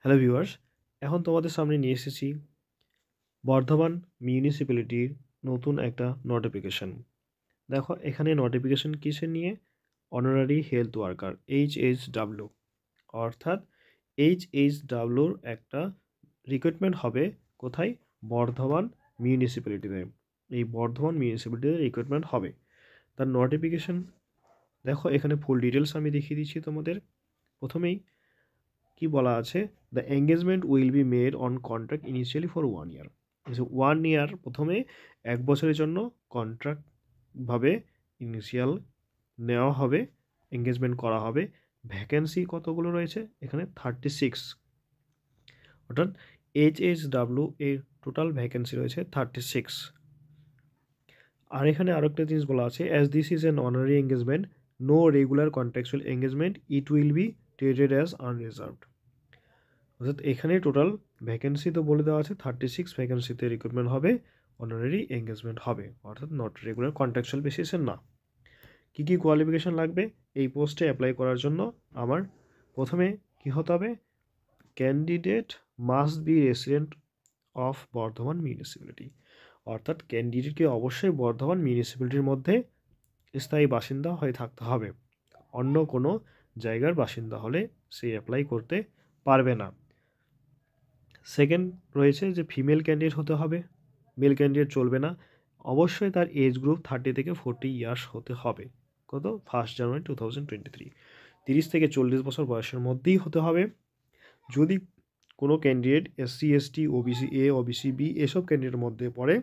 Hello viewers, এখন তোমাদের সামনে নিয়ে এসেছি বর্ধমান মিউনিসিপ্যালিটির নতুন একটা নোটিফিকেশন। দেখো এখানে নোটিফিকেশন কিসের নিয়ে? অনারারি হেলথ ওয়ার্কার HHW, অর্থাৎ HHWর একটা রিক্রুটমেন্ট হবে কোথায়? বর্ধমান মিউনিসিপ্যালিটিতে। এই বর্ধমান মিউনিসিপ্যালিটিতে রিক্রুটমেন্ট হবে। তার নোটিফিকেশন দেখো, এখানে ফুল ডিটেলস আমি দেখিয়ে দিচ্ছি তোমাদের। প্রথমেই কি বলা আছে? The engagement will be made on contract initially for 1 ইয়ার। 1 ইয়ার প্রথমে 1 বছরের জন্য কন্ট্রাক্টভাবে ইনিশিয়াল নেওয়া হবে, এঙ্গেজমেন্ট করা হবে। ভ্যাকেন্সি কতগুলো রয়েছে? এখানে 36, অর্থাৎ HHW এর টোটাল ভ্যাকেন্সি রয়েছে 36। আর এখানে আরেকটা জিনিস বলা আছে, as this is an honorary engagement, no regular contractual engagement, it will be treated as unreserved. অর্থাৎ এখানে টোটাল ভ্যাকেন্সি তো বলে দেওয়া আছে 36 ভ্যাকেন্সিতে রিক্রুটমেন্ট হবে, অনারারি এঙ্গেজমেন্ট হবে, অর্থাৎ নট রেগুলার কন্ট্রাকচুয়াল বেসিসে না। কী কী কোয়ালিফিকেশান লাগবে এই পোস্টে অ্যাপ্লাই করার জন্য? আমার প্রথমে কি হতে হবে? Candidate must be resident of Bardhaman municipality, অর্থাৎ ক্যান্ডিডেটকে অবশ্যই বর্ধমান মিউনিসিপ্যালিটির মধ্যে স্থায়ী বাসিন্দা হয়ে থাকতে হবে। অন্য কোনো জায়গার বাসিন্দা হলে সে অ্যাপ্লাই করতে পারবে না। সেকেন্ড রয়েছে যে ফিমেল ক্যান্ডিডেট হতে হবে, মেল ক্যান্ডিডেট চলবে না। অবশ্যই তার এজ গ্রুপ 30 থেকে 40 ইয়ার্স হতে হবে। কত? 1 জানুয়ারি 2023, 30 থেকে 40 বছর বয়সের মধ্যেই হতে হবে। যদি কোনো candidate SC ST OBC A OBC B এসব ক্যান্ডিডেটের মধ্যে পড়ে,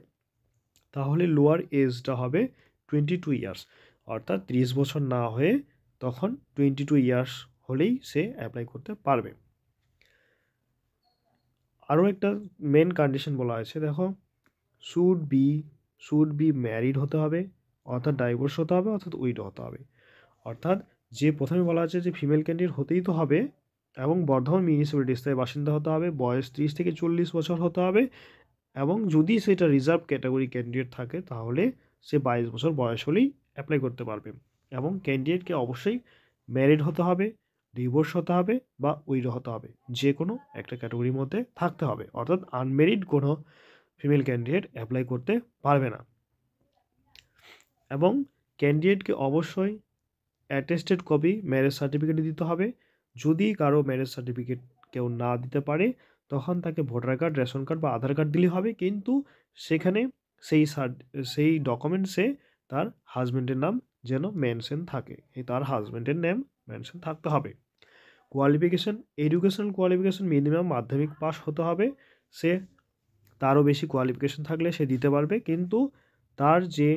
তাহলে লোয়ার এজটা হবে 22 ইয়ার্স, অর্থাৎ 30 বছর না হয়ে তখন 22 ইয়ার্স হলেই সে অ্যাপ্লাই করতে পারবে। আরও একটা মেন কন্ডিশন বলা আছে, দেখো, শুড বি ম্যারিড হতে হবে, অর্থাৎ ডাইভোর্স হতে হবে, অর্থাৎ উইডো হতে হবে। অর্থাৎ যে প্রথমে বলা আছে যে ফিমেল ক্যান্ডিডেট হতেই তো হবে, এবং বর্ধমান মিউনিসিপ্যালিটি স্থায়ী বাসিন্দা হতে হবে, বয়স 30 থেকে 40 বছর হতে হবে, এবং যদি সেটা রিজার্ভ ক্যাটাগরি ক্যান্ডিডেট থাকে তাহলে সে 22 বছর বয়স হলেই অ্যাপ্লাই করতে পারবে। এবং ক্যান্ডিডেটকে অবশ্যই ম্যারিড হতে হবে, ডিভোর্স হতে হবে বা উইডো হতে হবে, যে কোনো একটা ক্যাটাগরির মধ্যে থাকতে হবে, অর্থাৎ আনমেরিড কোনো ফিমেল ক্যান্ডিডেট অ্যাপ্লাই করতে পারবে না। এবং ক্যান্ডিডেটকে অবশ্যই অ্যাটেস্টেড কপি ম্যারেজ সার্টিফিকেট দিতে হবে। যদি কারো ম্যারেজ সার্টিফিকেট কেউ না দিতে পারে, তখন তাকে ভোটার কার্ড, রেশন কার্ড বা আধার কার্ড দিলেই হবে, কিন্তু সেখানে সেই ডকুমেন্টসে তার হাজব্যান্ডের নাম যেন মেনশন থাকে, তার হাজব্যান্ডের নেম মেনশন থাকতে হবে। কোয়ালিফিকেশান, এডুকেশনাল কোয়ালিফিকেশান মিনিমাম মাধ্যমিক পাস হতে হবে। সে তারও বেশি কোয়ালিফিকেশান থাকলে সে দিতে পারবে, কিন্তু তার যে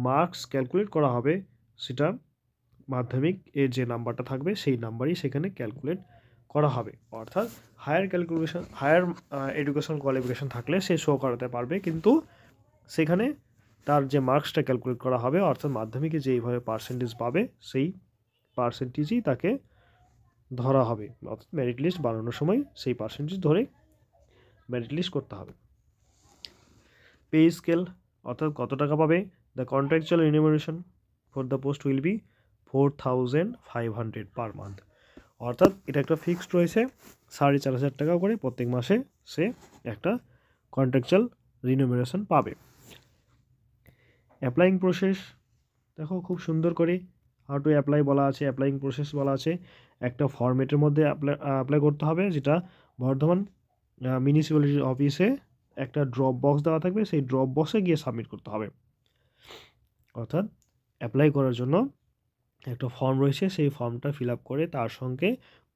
মার্কস ক্যালকুলেট করা হবে সেটা মাধ্যমিক এর যে নাম্বারটা থাকবে সেই নাম্বারই সেখানে ক্যালকুলেট করা হবে। অর্থাৎ হায়ার এডুকেশন কোয়ালিফিকেশান থাকলে সে শো করাতে পারবে, কিন্তু সেখানে তার যে মার্কসটা ক্যালকুলেট করা হবে, অর্থাৎ মাধ্যমিকে যেইভাবে পার্সেন্টেজ পাবে সেই পার্সেন্টেজই তাকে ধরা হবে, অর্থাৎ মেরিট লিস্ট বানানোর সময় সেই পার্সেন্টেজ ধরে মেরিট লিস্ট করতে হবে। পে স্কেল, অর্থাৎ কত টাকা পাবে? The contractual remuneration for the post will be 4500 per month, অর্থাৎ এটা একটা ফিক্সড রয়েছে 4500 টাকা করে প্রত্যেক মাসে সে একটা কন্ট্রাকচুয়াল রিনিউমারেশন পাবে। অ্যাপ্লাইং প্রসেস দেখো খুব সুন্দর করে হাউ টু অ্যাপ্লাই বলা আছে, অ্যাপ্লাইং প্রসেস বলা আছে। একটা ফরম্যাটের মধ্যে অ্যাপ্লাই করতে হবে, যেটা বর্ধমান মিউনিসিপ্যালিটির অফিসে একটা ড্রপ বক্স দেওয়া থাকবে, সেই ড্রপ বক্সে গিয়ে সাবমিট করতে হবে। অর্থাৎ অ্যাপ্লাই করার জন্য একটা ফর্ম রয়েছে, সেই ফর্মটা ফিল আপ করে তার সঙ্গে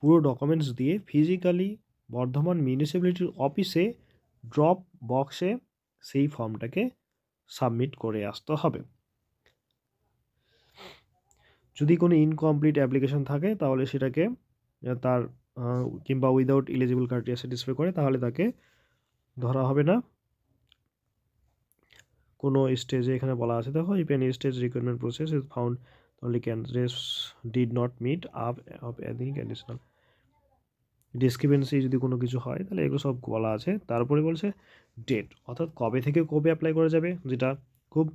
পুরো ডকুমেন্টস দিয়ে ফিজিক্যালি বর্ধমান মিউনিসিপ্যালিটির অফিসে ড্রপ বক্সে সেই ফর্মটাকে সাবমিট করে আসতে হবে। যদি কোনো ইনকমপ্লিট অ্যাপ্লিকেশন থাকে তাহলে সেটাকে তার কিংবা উইদাউট এলিজিবল ক্রাইটেরিয়া স্যাটিসফাই করে তাহলে তাকে ধরা হবে না কোনো স্টেজে। এখানে বলা আছে, দেখো, if any stage recruitment process is found only candidates did not meet up of any conditional discrepancy, যদি কোনো কিছু হয় তাহলে এগুলো সব বলা আছে। তারপরে বলছে ডেট, অর্থাৎ কবে থেকে কবে অ্যাপ্লাই করা যাবে, যেটা খুব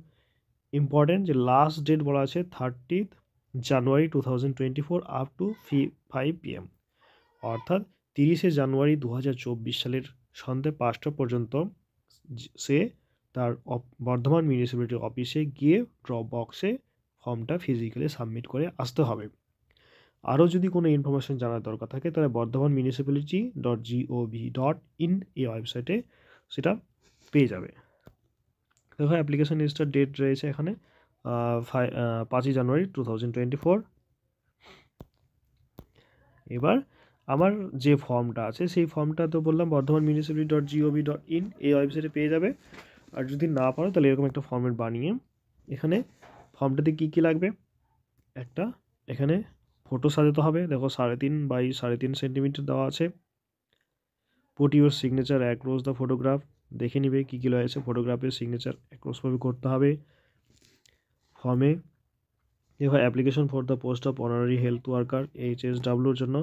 ইম্পর্টেন্ট, যে লাস্ট ডেট বলা আছে 30 জানুয়ারি 2024 আপ টু 5 PM, অর্থাৎ 30শে জানুয়ারি 2024 সালের সন্ধ্যে 5টা পর্যন্ত সে তার বর্ধমান মিউনিসিপ্যালিটি অফিসে গিয়ে ড্রপ বক্সে ফর্মটা ফিজিক্যালি সাবমিট করে আসতে হবে। আরও যদি কোনো ইনফরমেশন জানার দরকার থাকে তাহলে বর্ধমান municipality.gov.in এই ওয়েবসাইটে সেটা পেয়ে যাবে। দেখো অ্যাপ্লিকেশন রেজিস্টার ডেট রয়েছে এখানে 5ই জানুয়ারি 2024। এবার আমার যে ফর্মটা আছে সেই ফর্মটা তো বললাম বর্ধমান municipality.gov.in এই ওয়েবসাইটে পেয়ে যাবে। আর যদি না পারো তাহলে এরকম একটা ফর্মেট বানিয়ে এখানে ফর্মটাতে কী কী লাগবে, একটা এখানে ফটো সাজাতে হবে। দেখো 3.5 বাই 3.5 সেন্টিমিটার দেওয়া আছে। Put your signature across the photograph, দেখে নিবে কী কী রয়েছে, ফটোগ্রাফের সিগনেচার অ্যাক্রসভাবে করতে হবে। ফর্মে দেখো application for the post of honorary health worker HSWর জন্য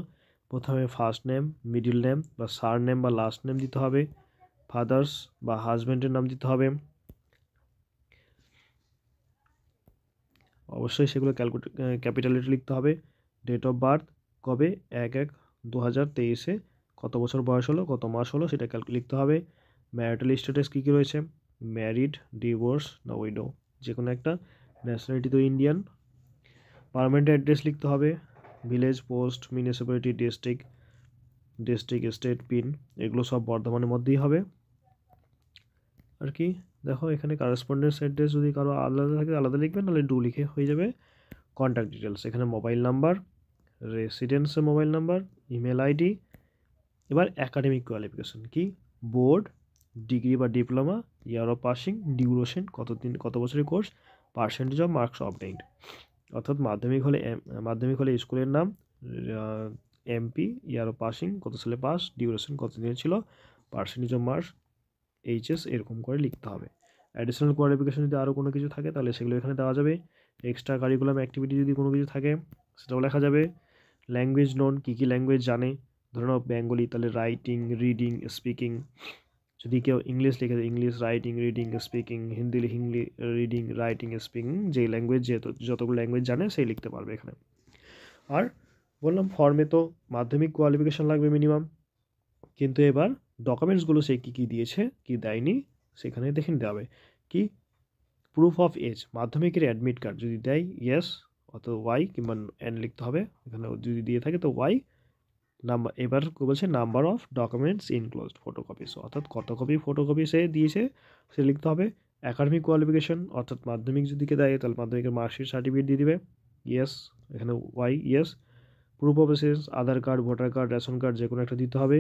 প্রথমে ফার্স্ট নেম, মিডিল নেম বা সার নেম বা লাস্ট নেম দিতে হবে, ফাদার্স বা হাজব্যান্ডের নাম দিতে হবে। অবশ্যই সেগুলো ক্যাপিটাল লেটারে লিখতে হবে। ডেট অফ বার্থ কবে, 1/1/2023 কত বছর বয়স হলো, কত মাস হলো সেটা লিখতে হবে। ম্যারিটাল স্ট্যাটাস কী কী রয়েছে, ম্যারিড, ডিভোর্স না উইডো, যে কোনো একটা। ন্যাশনালিটি তো ইন্ডিয়ান। পার্মানেন্ট অ্যাড্রেস লিখতে হবে, village, post, municipality, district, state, pin, এগুলো সব বর্ধমানের মধ্যেই হবে। আর কি দেখো এখানে কারেসপন্ডেন্স অ্যাড্রেস যদি কারো আলাদা থাকে আলাদা লিখবেন, নাহলে ডু লিখে হয়ে যাবে। কন্ট্যাক্ট ডিটেলস এখানে মোবাইল নাম্বার, রেসিডেন্সের মোবাইল নাম্বার, ইমেল আইডি। এবার অ্যাকাডেমিক কোয়ালিফিকেশন কি, বোর্ড, ডিগ্রি বা diploma, year of passing, duration কত বছরের course, percentage of marks obtained. অর্থাৎ মাধ্যমিক হলে স্কুলের নাম, MP, ইয়ার অফ পাসিং কত সালে পাস, ডিউরেশন কত দিনের ছিল, পার্সেন্টেজ অফ মার্কস, HS এরকম করে লিখতে হবে। অ্যাডিশনাল কোয়ালিফিকেশন যদি আরও কোনো কিছু থাকে তাহলে সেগুলো এখানে দেওয়া যাবে। এক্সট্রা কারিকুলাম অ্যাক্টিভিটি যদি কোনো কিছু থাকে সেটাও লেখা যাবে। ল্যাঙ্গুয়েজ নোন, কী কী ল্যাঙ্গুয়েজ জানে, ধরুন বেঙ্গলি তাহলে রাইটিং, রিডিং, স্পিকিং। যদি কেউ ইংলিশ লিখে English writing, reading, speaking, Hindi reading, writing, speaking, যেই ল্যাঙ্গুয়েজ যতগুলো ল্যাঙ্গুয়েজ জানে সেই লিখতে পারবে এখানে। আর বললাম ফর্মে তো মাধ্যমিক কোয়ালিফিকেশান লাগবে মিনিমাম, কিন্তু এবার ডকুমেন্টসগুলো সে কী কী দিয়েছে কী দেয়নি সেখানে দেখে নিতে হবে। কি, প্রুফ অফ এজ, মাধ্যমিকের অ্যাডমিট কার্ড যদি দেয় ইয়েস অথবা ওয়াই কিংবা এন লিখতে হবে। এখানে যদি দিয়ে থাকে তো ওয়াই। নাম্বার, এবার বলছে number of documents enclosed photocopies, অর্থাৎ কত কপি ফটোকপি সে দিয়েছে সে লিখতে হবে। অ্যাকাডেমিক কোয়ালিফিকেশন, অর্থাৎ মাধ্যমিক যদি দেয় তাহলে মাধ্যমিকের মার্কশিট সার্টিফিকেট দিয়ে দিবে, ইয়েস এখানে Y yes. Proof of residence, Aadhaar card, voter card, ration card যে কোনো একটা দিতে হবে।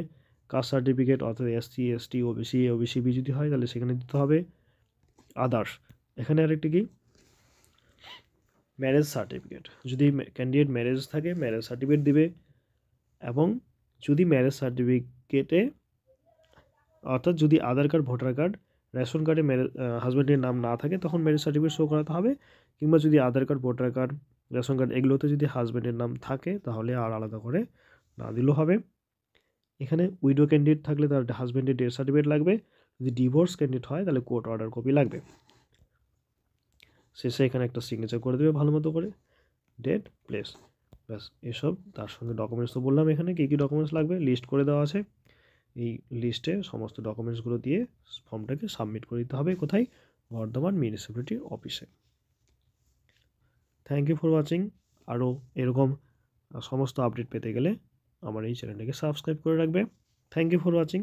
কাস্ট সার্টিফিকেট, অর্থাৎ SC ST OBC যদি হয় তাহলে সেখানে দিতে হবে। আদার্স, এখানে আরেকটি কি, ম্যারেজ সার্টিফিকেট, যদি ক্যান্ডিডেট ম্যারেজ থাকে ম্যারেজ সার্টিফিকেট দিবে। এবং যদি ম্যারেজ সার্টিফিকেটে, অর্থাৎ যদি Aadhaar card, voter card, ration কার্ডে হাজব্যান্ডের নাম না থাকে তখন ম্যারেজ সার্টিফিকেট শো করাতে হবে। কিংবা যদি Aadhaar card, voter card, ration card এগুলোতে যদি হাজব্যান্ডের নাম থাকে তাহলে আর আলাদা করে না দিলেও হবে। এখানে উইডো ক্যান্ডিডেট থাকলে তার হাজব্যান্ডের ডেথ সার্টিফিকেট লাগবে। যদি ডিভোর্স ক্যান্ডিডেট হয় তাহলে কোর্ট অর্ডার কপি লাগবে। শেষে এখানে একটা সিগনেচার করে দেবে ভালো মতো করে, ডেট, প্লেস, ব্যাস এসব। তার সঙ্গে ডকুমেন্টস তো বললাম এখানে কী কী ডকুমেন্টস লাগবে লিস্ট করে দেওয়া আছে। এই লিস্টে সমস্ত ডকুমেন্টসগুলো দিয়ে ফর্মটাকে সাবমিট করে দিতে হবে কোথায়, বর্ধমান মিউনিসিপ্যালিটি অফিসে। Thank you for watching. আরও এরকম সমস্ত আপডেট পেতে গেলে আমার এই চ্যানেলটাকে সাবস্ক্রাইব করে রাখবে। Thank you for watching.